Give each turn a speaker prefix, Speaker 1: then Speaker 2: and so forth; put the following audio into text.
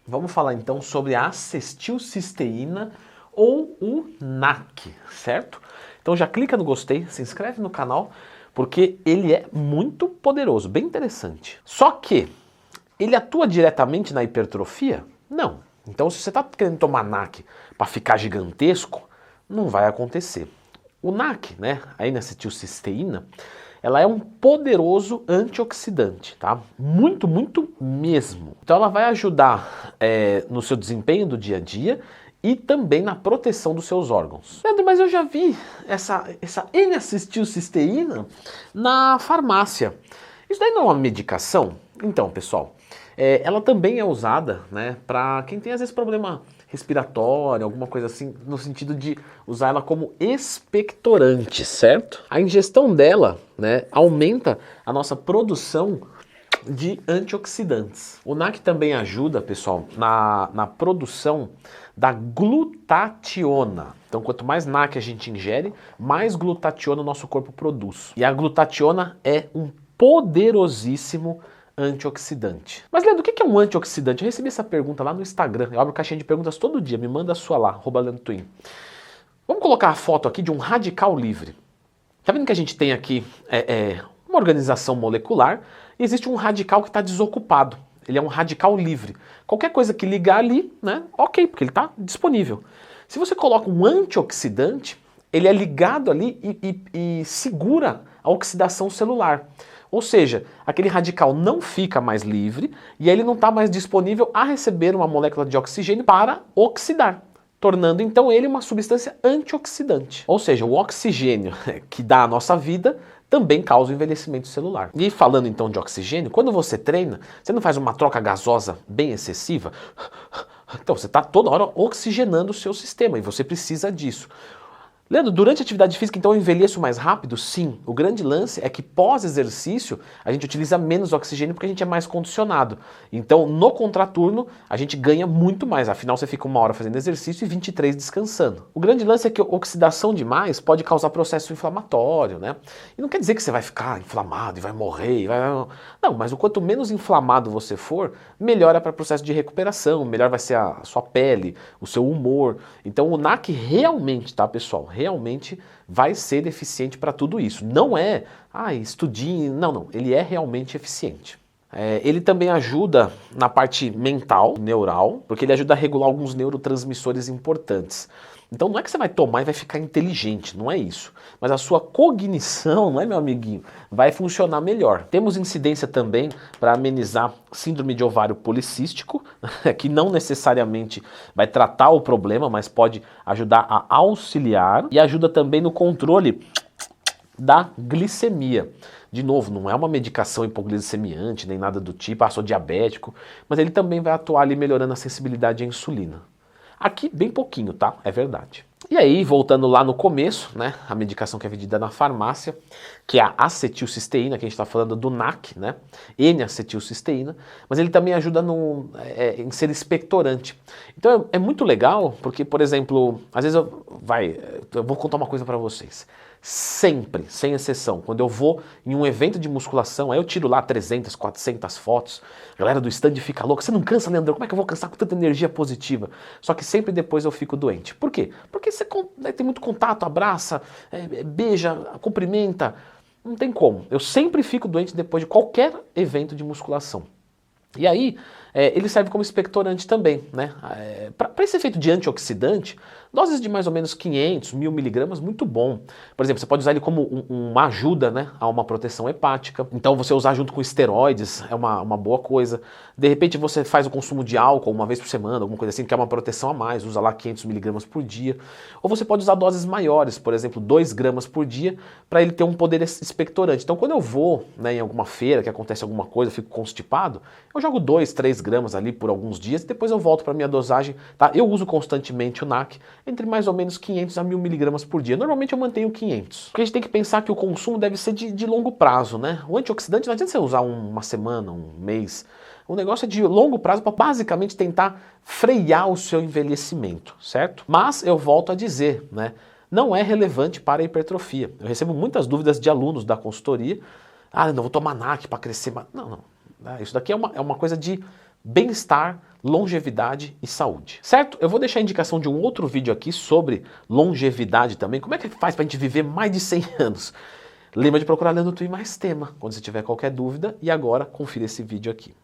Speaker 1: Vamos falar então sobre a acetilcisteína ou o NAC, certo? Então já clica no gostei, se inscreve no canal, porque ele é muito poderoso, bem interessante. Só que ele atua diretamente na hipertrofia? Não. Então se você está querendo tomar NAC para ficar gigantesco, não vai acontecer. O NAC, né, a N-acetilcisteína, ela é um poderoso antioxidante, tá? Muito, muito mesmo. Então ela vai ajudar no seu desempenho do dia a dia e também na proteção dos seus órgãos. Pedro, mas eu já vi essa N-acetilcisteína na farmácia. Isso daí não é uma medicação? Então, pessoal, ela também é usada, né, para quem tem às vezes problema respiratório, alguma coisa assim, no sentido de usar ela como expectorante, certo? A ingestão dela, né, aumenta a nossa produção de antioxidantes. O NAC também ajuda, pessoal, na produção da glutationa. Então, quanto mais NAC a gente ingere, mais glutationa o nosso corpo produz. E a glutationa é um poderosíssimo antioxidante. Mas, Leandro, o que é um antioxidante? Eu recebi essa pergunta lá no Instagram. Eu abro caixinha de perguntas todo dia. Me manda a sua lá, @LeandroTwin. Vamos colocar a foto aqui de um radical livre. Tá vendo que a gente tem aqui uma organização molecular e existe um radical que está desocupado. Ele é um radical livre. Qualquer coisa que ligar ali, né, ok, porque ele está disponível. Se você coloca um antioxidante, ele é ligado ali e segura a oxidação celular. Ou seja, aquele radical não fica mais livre e ele não está mais disponível a receber uma molécula de oxigênio para oxidar, tornando então ele uma substância antioxidante. Ou seja, o oxigênio que dá a nossa vida também causa o envelhecimento celular. E falando então de oxigênio, quando você treina, você não faz uma troca gasosa bem excessiva? Então você está toda hora oxigenando o seu sistema e você precisa disso. Leandro, durante a atividade física, então eu envelheço mais rápido? Sim. O grande lance é que pós-exercício a gente utiliza menos oxigênio porque a gente é mais condicionado. Então, no contraturno, a gente ganha muito mais. Afinal, você fica 1 hora fazendo exercício e 23 descansando. O grande lance é que a oxidação demais pode causar processo inflamatório, né? E não quer dizer que você vai ficar inflamado e vai morrer. Não, mas o quanto menos inflamado você for, melhor é para o processo de recuperação, melhor vai ser a sua pele, o seu humor. Então, o NAC realmente, tá, pessoal? Realmente vai ser eficiente para tudo isso. Não é, estudinho, não, ele é realmente eficiente. Ele também ajuda na parte mental, neural, porque ele ajuda a regular alguns neurotransmissores importantes. Então não é que você vai tomar e vai ficar inteligente, não é isso. Mas a sua cognição, não é, meu amiguinho, vai funcionar melhor. Temos incidência também para amenizar síndrome de ovário policístico, que não necessariamente vai tratar o problema, mas pode ajudar a auxiliar. E ajuda também no controle da glicemia. De novo, não é uma medicação hipoglicemiante, nem nada do tipo, sou diabético, mas ele também vai atuar ali melhorando a sensibilidade à insulina. Aqui bem pouquinho, tá? É verdade. E aí, voltando lá no começo, né, a medicação que é vendida na farmácia, que é a acetilcisteína, que a gente está falando do NAC, né, N-acetilcisteína, mas ele também ajuda em ser expectorante. Então é muito legal, porque, por exemplo, às vezes eu vou contar uma coisa para vocês. Sempre, sem exceção, quando eu vou em um evento de musculação, aí eu tiro lá 300, 400 fotos, a galera do stand fica louca, você não cansa, Leandro? Como é que eu vou cansar com tanta energia positiva? Só que sempre depois eu fico doente. Por quê? Porque você tem muito contato, abraça, beija, cumprimenta, não tem como. Eu sempre fico doente depois de qualquer evento de musculação. E aí, ele serve como expectorante também, né? Para esse efeito de antioxidante, doses de mais ou menos 500, 1000 miligramas, muito bom. Por exemplo, você pode usar ele como uma ajuda, né, a uma proteção hepática. Então você usar junto com esteroides é uma boa coisa. De repente você faz o consumo de álcool uma vez por semana, alguma coisa assim, que é uma proteção a mais, usa lá 500 miligramas por dia. Ou você pode usar doses maiores, por exemplo, 2 gramas por dia, para ele ter um poder expectorante. Então quando eu vou, né, em alguma feira, que acontece alguma coisa, eu fico constipado, eu jogo 2, 3 gramas ali por alguns dias e depois eu volto para minha dosagem, tá? Eu uso constantemente o NAC, entre mais ou menos 500 a 1000 miligramas por dia. Normalmente eu mantenho 500. Porque a gente tem que pensar que o consumo deve ser de longo prazo, né? O antioxidante não adianta você usar uma semana, um mês. O negócio é de longo prazo para basicamente tentar frear o seu envelhecimento, certo? Mas eu volto a dizer, né? Não é relevante para a hipertrofia. Eu recebo muitas dúvidas de alunos da consultoria. Não vou tomar NAC para crescer. Não. Isso daqui é uma coisa de bem-estar, longevidade e saúde. Certo? Eu vou deixar a indicação de um outro vídeo aqui sobre longevidade também. Como é que faz para a gente viver mais de 100 anos? Lembra de procurar Leandro Tui mais tema, quando você tiver qualquer dúvida. E agora, confira esse vídeo aqui.